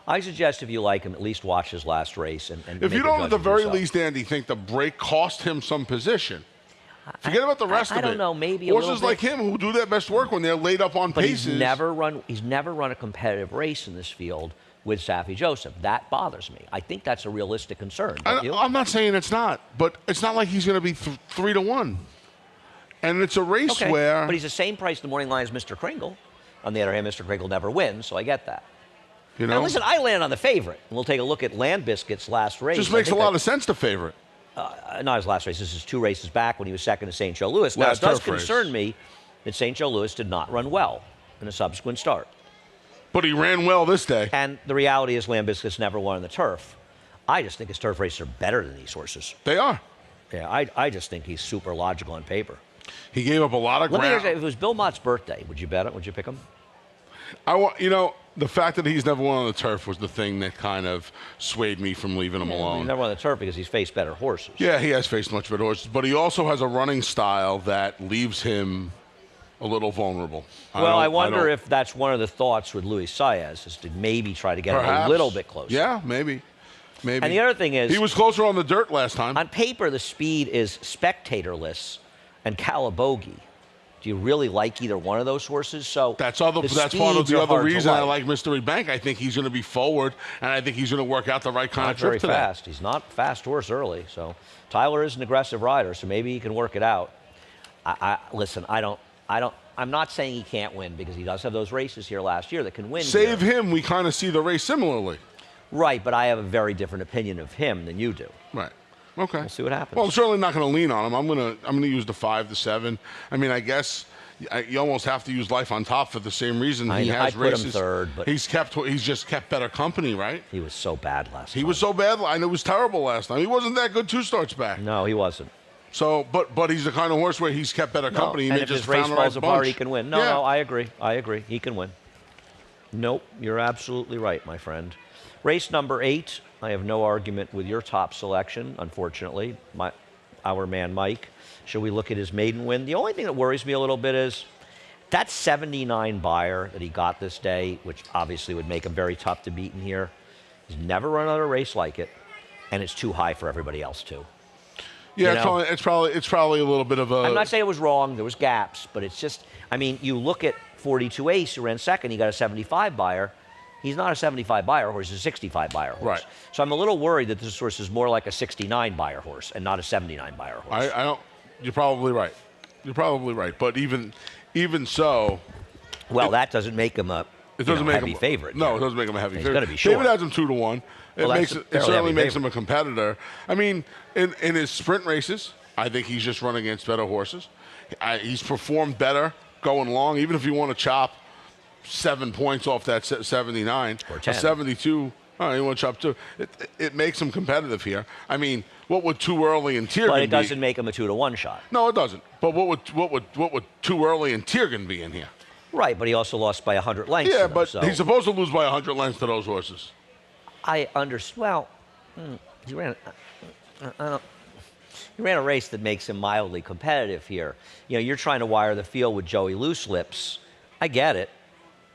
I suggest if you like him, at least watch his last race. And if you don't, at the very least, Andy, think the break cost him some position. Forget about the rest of it. I don't know, maybe horses like him who do their best work when they're laid up on paces. He's never run a competitive race in this field with Sappy Joseph. That bothers me. I think that's a realistic concern. I'm not saying it's not, but it's not like he's going to be 3-1. And it's a race where... But he's the same price in the morning line as Mr. Kringle. On the other hand, Mr. Kringle never wins, so I get that. You know? Now, listen, I land on the favorite. And we'll take a look at Land Biscuit's last race. Just makes a lot of sense to favorite. Not his last race. This is 2 races back when he was second to St. Joe Louis. Now, it does concern me that St. Joe Louis did not run well in a subsequent start. But he ran well this day. And the reality is Land Biscuit's never won on the turf. I just think his turf races are better than these horses. They are. Yeah, I just think he's super logical on paper. He gave up a lot of ground. Let me ask you, if it was Bill Mott's birthday, would you bet it? Would you pick him? The fact that he's never won on the turf was the thing that kind of swayed me from leaving him alone. He never won on the turf because he's faced better horses. Yeah, he has faced much better horses, but he also has a running style that leaves him a little vulnerable. Well, I wonder if that's one of the thoughts with Luis Saez, is to maybe try to get him a little bit closer. Yeah, maybe. And the other thing is... He was closer on the dirt last time. On paper, the speed is Spectatorless and Calabogie. Do you really like either one of those horses? So that's part of the other reason I like Mystery Bank. I think he's going to be forward, and I think he's going to work out the right kind of trip today. Not very fast. He's not a fast horse early. So Tyler is an aggressive rider, so maybe he can work it out. Listen, I'm not saying he can't win because he does have those races here last year that can win. Save him, we kind of see the race similarly. Right, but I have a very different opinion of him than you do. Right. Okay. We'll see what happens. Well, I'm certainly not going to lean on him. I'm going to use the 5, the 7. I mean, I guess you almost have to use life on top for the same reason. He has put races. him third, but he's just kept better company, right? He was so bad last time. He was so bad. I know he was terrible last time. He wasn't that good 2 starts back. No, he wasn't. So, but he's the kind of horse where he's kept better company. And if his race falls apart, he can win. No, I agree. He can win. Nope, you're absolutely right, my friend. Race number 8, I have no argument with your top selection, unfortunately. Our man Mike. Should we look at his maiden win? The only thing that worries me a little bit is that 79 buyer that he got this day, which obviously would make him very tough to beat in here. He's never run another race like it, and it's too high for everybody else too. Yeah, it's probably a little bit of a. I'm not saying it was wrong. There was gaps, but it's just. I mean, you look at 42 Ace, who ran second. He got a 75 buyer. He's not a 75 buyer horse. He's a 65 buyer horse. Right. So I'm a little worried that this horse is more like a 69 buyer horse and not a 79 buyer horse. I don't. You're probably right. But even so. Well, that doesn't make him a. It doesn't make heavy him favorite. No, it doesn't make him a heavy favorite. He's going to be short. David has him 2-1. It certainly makes him a competitor. I mean, in his sprint races, I think he's just run against better horses. He's performed better going long, even if you want to chop 7 points off that 79 or 10. 72. Oh, you want to chop 2? It makes him competitive here. I mean, what would too early in Tiergan be? But it doesn't make him a 2-1 shot. No, it doesn't. But what would too early in Tiergan be in here? Right, but he also lost by 100 lengths. Yeah, but he's supposed to lose by 100 lengths to those horses. I understand. Well, he ran a race that makes him mildly competitive here. You know, you're trying to wire the field with Joey Loose Lips. I get it.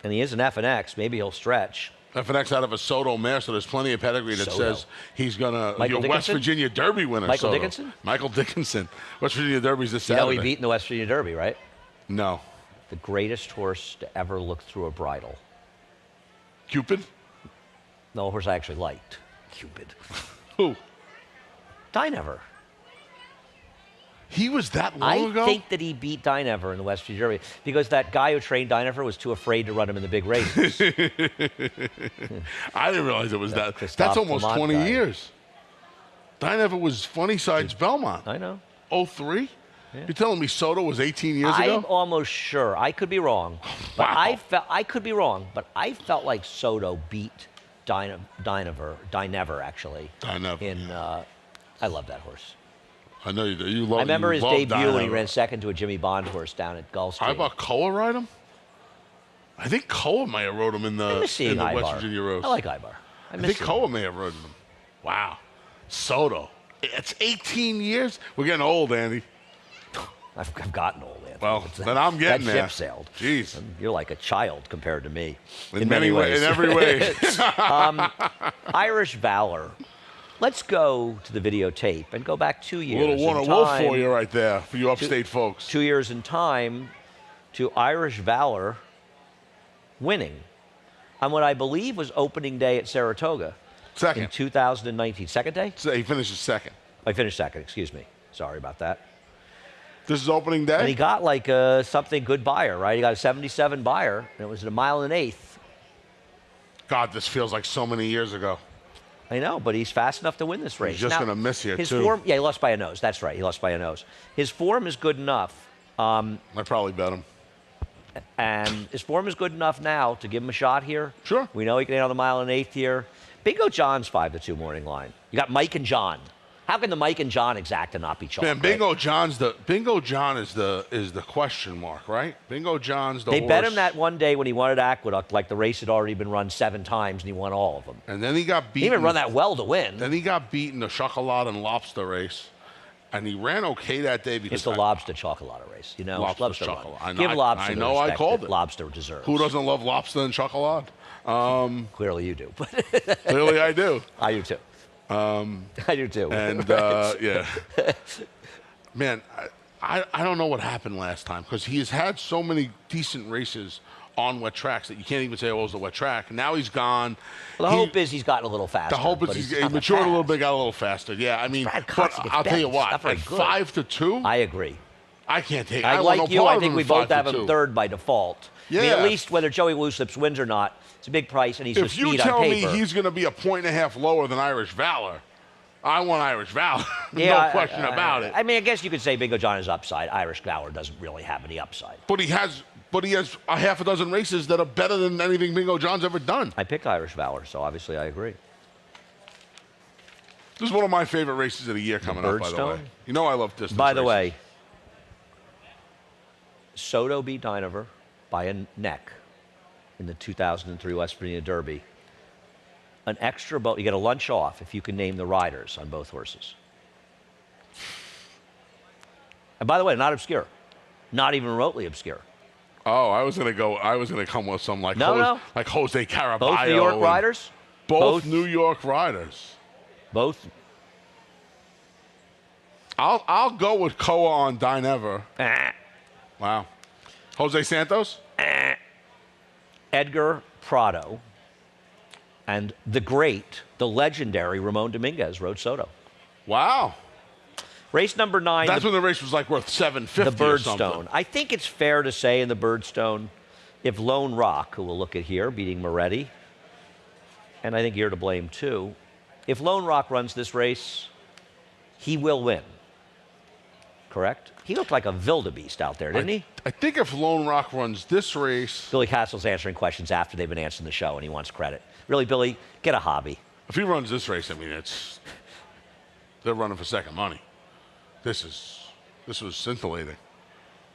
And he is an FNX. Maybe he'll stretch. FNX out of a Soto mare, so there's plenty of pedigree that says he's going to... West Virginia Derby winner, Michael Soto. Dickinson? Michael Dickinson. West Virginia Derby's this Saturday. You know he beat in the West Virginia Derby, right? No. The greatest horse to ever look through a bridle. Cupid? No, a horse I actually liked. Cupid. Who? Dynever. He was that long ago? I think that he beat Dynever in the West Virginia Derby because that guy who trained Dynever was too afraid to run him in the big races. I didn't realize it was that. That's almost 20 years. Dynever was Funny Sides Belmont. I know. 03? Yeah. You're telling me Soto was 18 years ago? I'm almost sure. I could be wrong. But wow. I could be wrong, but I felt like Soto beat Dynever actually. Dynever. I love that horse. I know you do. You love. I remember his debut Dynever. when he ran second to a Jimmy Bond horse down at Gulfstream. How about Koa ride him? I think Koa may have rode him in the West Virginia Rose. I like Ibar. I think Koa may have ridden him. Wow. Soto. It's 18 years. We're getting old, Andy. I've gotten old, Anthony. Well, then I'm getting there. That ship sailed. Jeez. You're like a child compared to me. In many ways. In every way. Irish Valor. Let's go to the videotape and go back 2 years. A little Warner Wolf for you right there, for you upstate folks. 2 years in time to Irish Valor winning on what I believe was opening day at Saratoga. Second. In 2019. Second day? So he finishes second. I finished second, excuse me. Sorry about that. This is opening day? And he got like something good buyer, right? He got a 77 buyer, and it was at 1 1/8 miles. God, this feels like so many years ago. I know, but he's fast enough to win this race. He's just going to miss here, his too. Form, yeah, he lost by a nose. That's right. He lost by a nose. His form is good enough. I probably bet him. And his form is good enough now to give him a shot here. Sure. We know he can handle the 1 1/8 here. Bingo John's 5-2 morning line. You got Mike and John. How can the Mike and John exacta not be chalk? Man, Bingo John is the question mark, right? Bingo John's the They horse. bet him that one day when he won at Aqueduct, like the race had already been run 7 times, and he won all of them. And then he got beaten. He didn't even run that well to win. Then he got beaten the Chocolat and Lobster race, and he ran okay that day because it's the Lobster Chocolate race, you know. Lobster Chocolate. Give Lobster. I know. I called it. Lobster deserves. Who doesn't love lobster and chocolate? Clearly you do. Clearly I do. I do too. I do too. And yeah, man, I don't know what happened last time because he has had so many decent races on wet tracks that you can't even say, oh, it was a wet track. Now he's gone. Well, the hope is he's gotten a little faster. The hope is he matured a little bit, got a little faster. Yeah, I mean, but I'll tell you what, like 5-2. I agree. I can't take. I like you. I think we both have him third by default. Yeah. I mean, at least whether Joey Loose Lips wins or not, it's a big price, and he's with speed on paper. If you tell me he's going to be a 1.5 points lower than Irish Valor, I want Irish Valor. No question about it. I mean, I guess you could say Bingo John is upside. Irish Valor doesn't really have any upside. But he has a half a dozen races that are better than anything Bingo John's ever done. I picked Irish Valor, so obviously I agree. This is one of my favorite races of the year coming up, by the way. You know I love distance By the races. way, Soto beat Dynevor by a neck in the 2003 West Virginia Derby. An extra you get a lunch off if you can name the riders on both horses. And by the way, not obscure. Not even remotely obscure. Oh, I was gonna come with some like like Jose Caraballo. Both New York riders? Both New York riders. Both. I'll go with Koa on Dynevor. Wow. Jose Santos? Edgar Prado and the great, the legendary Ramon Dominguez rode Soto. Wow. Race number 9. That's when the race was like worth $750 the or something. Birdstone. I think it's fair to say in the Birdstone, if Lone Rock, who we'll look at here, beating Moretti, and I think you're to blame too, if Lone Rock runs this race, he will win. Correct? He looked like a wildebeest out there, didn't he? I think if Lone Rock runs this race... Billy Castle's answering questions after they've been answering the show, and he wants credit. Really, Billy, get a hobby. If he runs this race, I mean, they're running for second money. This was scintillating.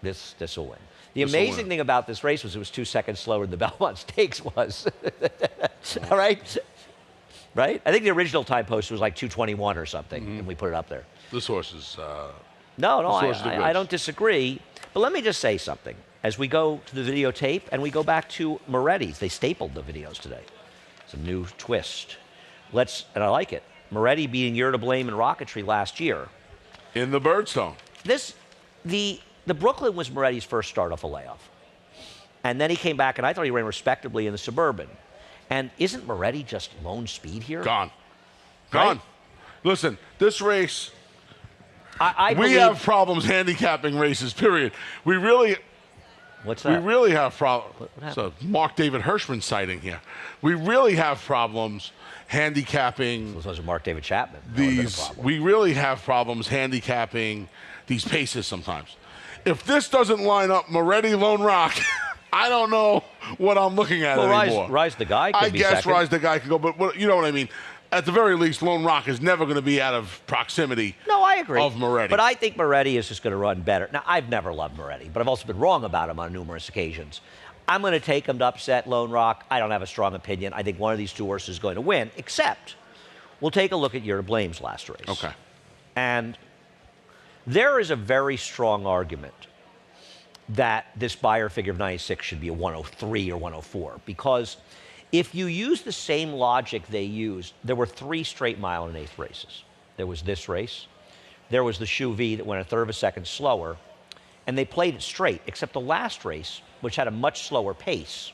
This will win. The amazing thing about this race was it was 2 seconds slower than the Belmont Stakes was. All right? Right? I think the original time post was like 2:21 or something, and we put it up there. This horse is... No, I don't disagree. But let me just say something. As we go to the videotape and we go back to Moretti's, they stapled the videos today. It's a new twist. And I like it. Moretti beating You're to Blame in Rocketry last year. In the Birdstone. The Brooklyn was Moretti's first start off a layoff. And then he came back, and I thought he ran respectably in the Suburban. And isn't Moretti just lone speed here? Gone. Right? Listen, this race... We have problems handicapping races, period. We really... What's that? We really have problems. So Mark David Hirschman sighting here. We really have problems handicapping... This was Mark David Chapman. We really have problems handicapping these paces sometimes. If this doesn't line up Moretti Lone Rock, I don't know what I'm looking at anymore. Rise the Guy could be second. I guess Rise the Guy could go, but you know what I mean. At the very least, Lone Rock is never going to be out of proximity. No, I agree. Of Moretti. But I think Moretti is just going to run better. Now, I've never loved Moretti, but I've also been wrong about him on numerous occasions. I'm going to take him to upset Lone Rock. I don't have a strong opinion. I think one of these two horses is going to win, except we'll take a look at You're to Blame's last race. Okay. And there is a very strong argument that this buyer figure of 96 should be a 103 or 104 because if you use the same logic they used, there were 3 straight mile and 1/8 races. There was this race, there was the Shoe V that went 1/3 of a second slower, and they played it straight, except the last race, which had a much slower pace,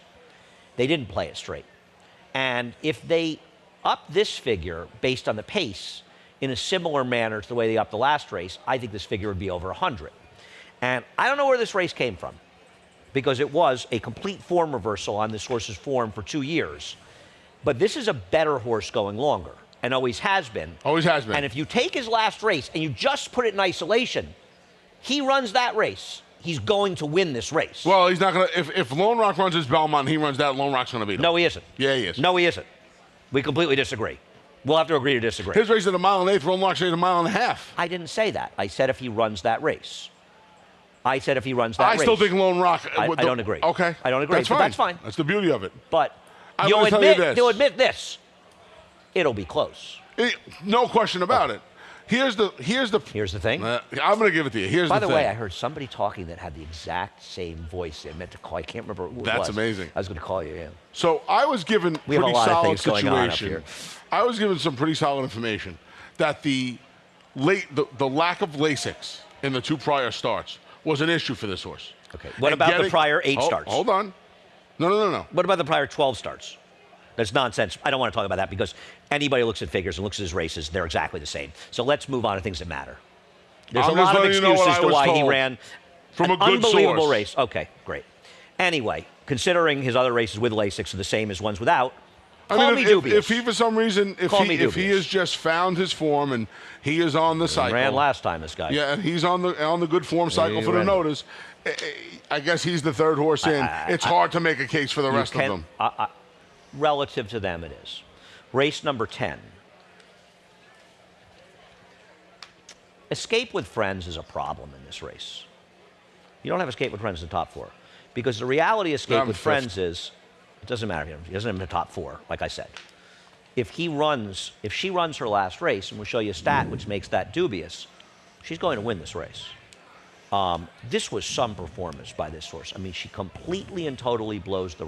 they didn't play it straight. And if they up this figure based on the pace in a similar manner to the way they upped the last race, I think this figure would be over 100. And I don't know where this race came from, because it was a complete form reversal on this horse's form for 2 years. But this is a better horse going longer, and always has been. Always has been. And if you take his last race and you just put it in isolation, he runs that race, he's going to win this race. Well, he's not going to. If Lone Rock runs his Belmont and he runs that, Lone Rock's going to beat him. No, he isn't. Yeah, he is. No, he isn't. We completely disagree. We'll have to agree to disagree. His race at 1 1/8, Lone Rock's at 1 1/2. I didn't say that. I said if he runs that race. I said if he runs that race. I still think Lone Rock... I don't agree. Okay. I don't agree. That's fine. That's fine. That's the beauty of it. But you'll admit this. It'll be close. No question about it. Here's the thing. I'm going to give it to you. Here's the thing. By the way, I heard somebody talking that had the exact same voice. I meant to call. I can't remember who it was. That's amazing. I was going to call you, yeah. So I was given we have pretty a lot solid of things situation. Going on up here. I was given some pretty solid information that the lack of Lasix in the 2 prior starts was an issue for this horse. Okay. What about the prior 8 starts? Hold on. No. What about the prior 12 starts? That's nonsense. I don't want to talk about that because anybody looks at figures and looks at his races, they're exactly the same. So let's move on to things that matter. There's a lot of excuses to why he ran from an a good unbelievable source. Race. Okay, great. Anyway, considering his other races with Lasix are the same as ones without, Call me dubious. If he, for some reason, if he has just found his form and he is on the cycle. Ran last time, this guy. Yeah, and he's on the good form cycle for the notice. I guess he's the third horse in. It's hard to make a case for the rest of them. Relative to them, it is. Race number 10. Escape with Friends is a problem in this race. You don't have Escape with Friends in the top 4. Because the reality of Escape with Friends is, it doesn't matter. He doesn't have in the top 4, like I said. If she runs her last race, and we'll show you a stat which makes that dubious, she's going to win this race. This was some performance by this horse. I mean, she completely and totally blows the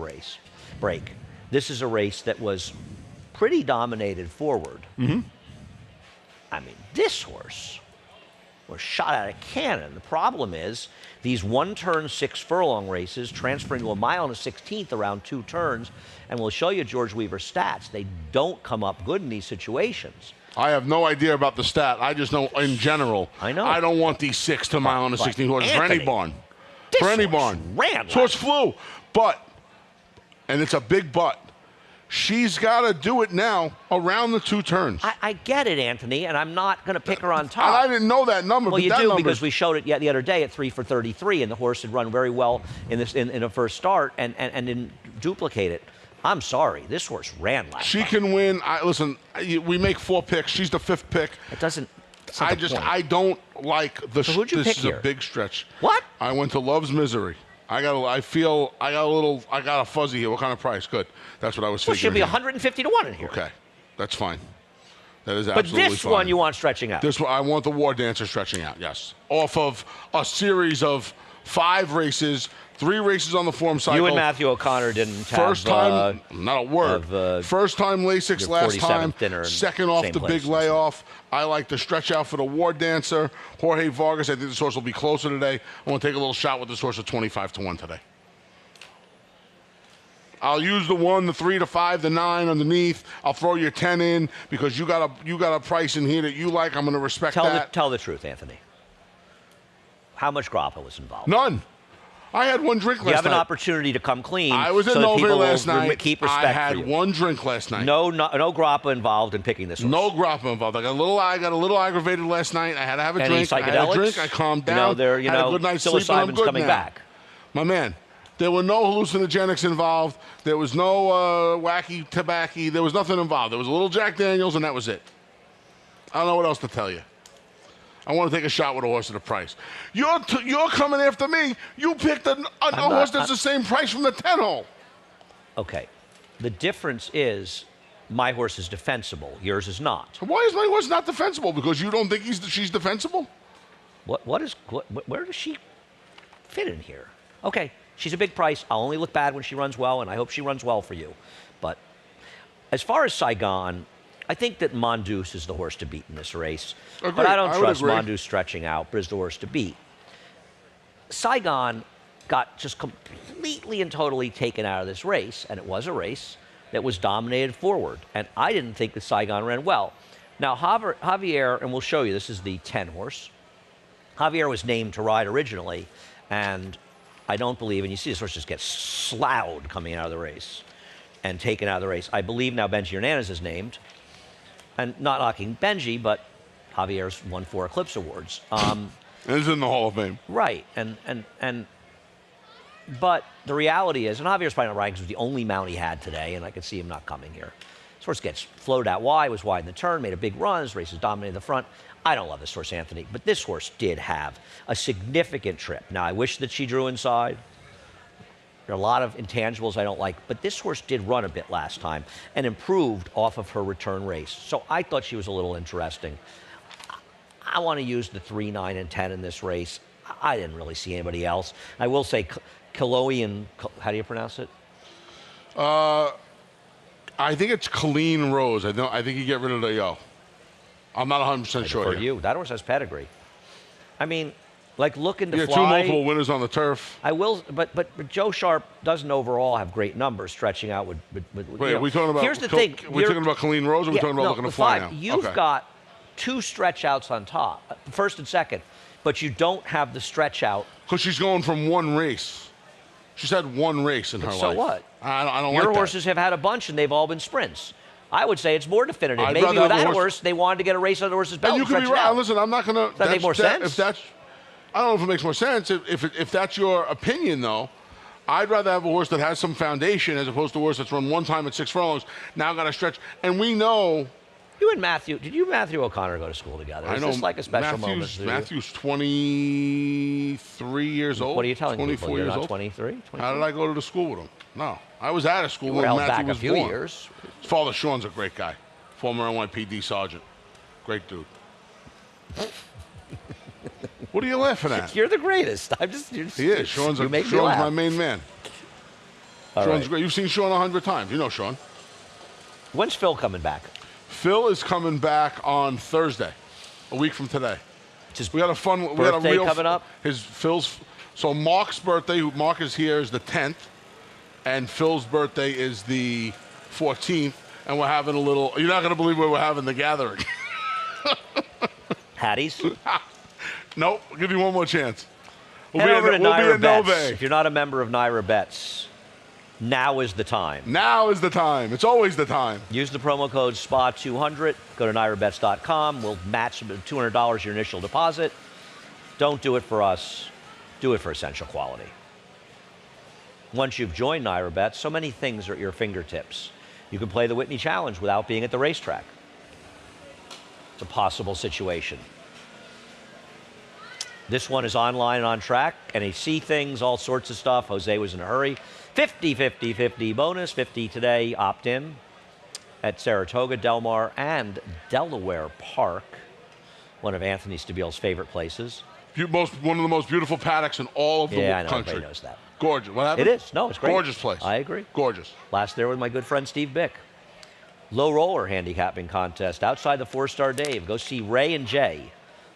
break. This is a race that was pretty dominated forward. Mm-hmm. I mean, this horse was shot out of cannon. The problem is these 1-turn, 6-furlong races transferring to a mile and a 16th around 2 turns, and we'll show you George Weaver's stats. They don't come up good in these situations. I have no idea about the stat. I just know in general. I know. I don't want these 6 to mile and a 16 horses for any barn. For any barn. This horse flew, and it's a big but. She's got to do it now around the 2 turns. I get it, Anthony, and I'm not going to pick her on top. And I didn't know that number. Well, you do because we showed it the other day at 3 for 33, and the horse had run very well in a first start and didn't duplicate it. I'm sorry, this horse ran last She time. can win. Listen, we make 4 picks. She's the 5th pick. It doesn't. I don't like the. So who'd you pick here? This is a big stretch. What? I went to Love's Misery. I got a fuzzy here. What kind of price? Good. That's what I was figuring. Should be 150 to 1 in here. Okay, that's fine. That is absolutely fine. But this one you want stretching out. This one I want the War Dancer stretching out. Yes, off of a series of 5 races, 3 races on the form cycle. You and Matthew O'Connor didn't have. First time, not a word. First time Lasix last time. Second off the big layoff. I like to stretch out for the War Dancer. Jorge Vargas, I think this horse will be closer today. I want to take a little shot with this horse at 25 to 1 today. I'll use the 1, the 3, the 5, the 9 underneath. I'll throw your 10 in because you got a price in here that you like. I'm going to respect that. Tell the truth, Anthony. How much grappa was involved? None. I had 1 drink last night. You have an opportunity to come clean. I was at Nova last night. Keep respect I had for you. 1 drink last night. No grappa involved in picking this horse. No grappa involved. I got a little aggravated last night. I had to have a Any drink. Psychedelics? I had a drink. I calmed down. Had a good night's sleep, and I'm good coming now. back. My man, there were no hallucinogenics involved. There was no wacky tobacco. There was nothing involved. There was a little Jack Daniels, and that was it. I don't know what else to tell you. I want to take a shot with a horse at a price. You're coming after me. You picked a horse that's the same price from the 10 hole. Okay. The difference is my horse is defensible. Yours is not. Why is my horse not defensible? Because you don't think she's defensible? Where does she fit in here? Okay. She's a big price. I'll only look bad when she runs well, and I hope she runs well for you. But as far as Saigon, I think that Mondoose is the horse to beat in this race. Agreed. But I don't trust Mondoose stretching out, but is the horse to beat. Saigon got just completely and totally taken out of this race, and it was a race that was dominated forward. And I didn't think that Saigon ran well. Now, Javier, and we'll show you, this is the 10 horse. Javier was named to ride originally, and I don't believe, and you see this horse just get sloughed coming out of the race and taken out of the race. I believe now Benji Hernandez is named. And not knocking Benji, but Javier's won 4 Eclipse Awards. And is in the Hall of Fame. Right. But the reality is, and Javier's probably not riding because it was the only mount he had today, and I could see him not coming here. This horse gets floated out wide, was wide in the turn, made a big run. This race is dominated the front. I don't love this horse, Anthony, but this horse did have a significant trip. Now, I wish that she drew inside. There are a lot of intangibles I don't like, but this horse did run a bit last time and improved off of her return race. So I thought she was a little interesting. I want to use the 3, 9, and 10 in this race. I didn't really see anybody else. I will say Kaloian, how do you pronounce it? I think it's Colleen Rose. I think you get rid of the yo. I'm not 100% sure. For you, that horse has pedigree. I mean, like looking to fly. 2 multiple winners on the turf. I will, but Joe Sharp doesn't overall have great numbers stretching out with Wait, are we talking about? Here's the thing. We're talking about Colleen Rose, or are we talking about looking to fly now? You've got 2 stretch outs on top, first and second, but you don't have the stretch out. Because she's going from 1 race. She's had one race in her life. So what? I don't Your like horses have had a bunch, and they've all been sprints. I would say it's more definitive. I'd Maybe rather with have a that horse- horse, they wanted to get a race on the horse's belt. And you could be stretch it right. out. Listen, I'm not going to. Does that make more sense? If that's, I don't know if it makes more sense. If that's your opinion, though, I'd rather have a horse that has some foundation as opposed to a horse that's run one time at 6 furlongs, now got to stretch. And we know. You and Matthew, did you and Matthew O'Connor go to school together? I know. Is this like a special moment? Matthew's 23 years old. What are you telling 24 people? You're years not old. 23? How did I go to the school with him? No. I was out of school You were when held Matthew back was a few born. years. His father, Sean's a great guy. Former NYPD sergeant. Great dude. What are you laughing at? You're the greatest. He is. Sean's my main man. Sean's great. You've seen Sean 100 times. You know Sean. When's Phil coming back? Phil is coming back on Thursday, a week from today. His we got a fun birthday we got a real coming up. So Mark's birthday. Mark is here is the 10th, and Phil's birthday is the 14th, and we're having a little. You're not going to believe where we're having the gathering. Hatties. Nope. I'll give you one more chance. Head over to Naira Bets. If you're not a member of Naira Bets, now is the time. Now is the time. It's always the time. Use the promo code SPA200. Go to NairaBets.com. We'll match $200 your initial deposit. Don't do it for us. Do it for essential quality. Once you've joined Naira Bets, so many things are at your fingertips. You can play the Whitney Challenge without being at the racetrack. It's a possible situation. This one is online and on track, NAC things, all sorts of stuff. Jose was in a hurry. 50, 50, 50 bonus, 50 today, opt-in at Saratoga, Del Mar, and Delaware Park, one of Anthony Stabile's favorite places. One of the most beautiful paddocks in all of the country. Yeah, I know, everybody knows that. Gorgeous. What happened? It is. No, it's great. Gorgeous place. I agree. Gorgeous. Last there with my good friend Steve Bick. Low roller handicapping contest outside the 4-star Dave. Go see Ray and Jay.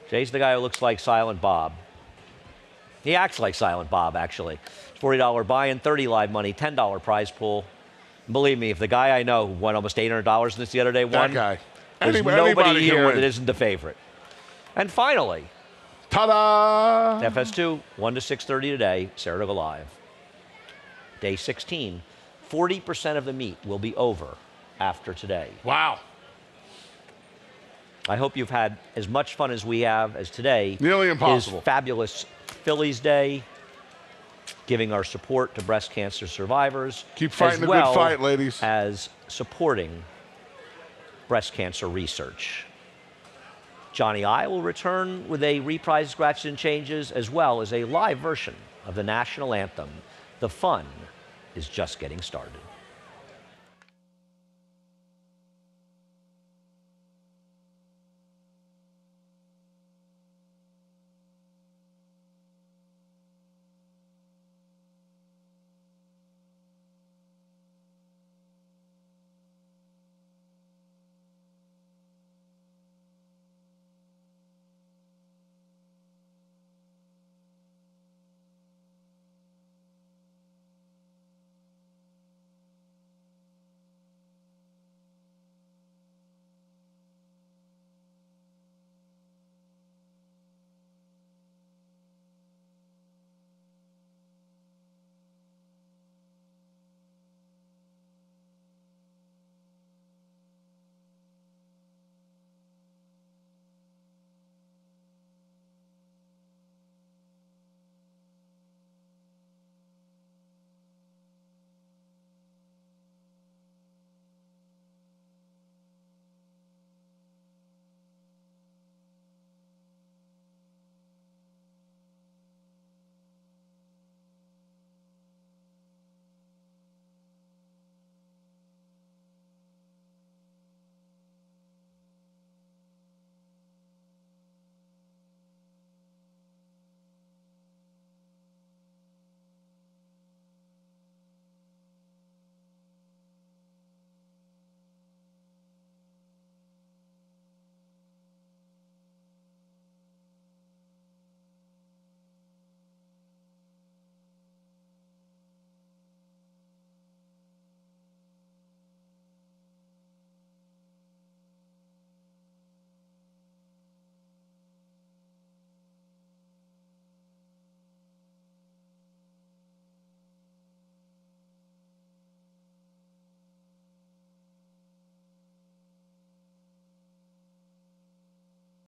Jay's the guy who looks like Silent Bob. He acts like Silent Bob, actually. $40 buy-in, $30 live money, $10 prize pool. Believe me, if the guy I know who won almost $800 in this the other day won, that guy. There's nobody here that isn't the favorite. And finally, ta-da! FS2, 1 to 6:30 today, Saratoga Live. Day 16, 40% of the meet will be over after today. Wow. I hope you've had as much fun as we have as today. Nearly impossible. Is Fabulous Phillies Day, giving our support to breast cancer survivors. Keep fighting the good fight, ladies. As supporting breast cancer research. Johnny I will return with a reprise Scratches and Changes as well as a live version of the national anthem. The fun is just getting started.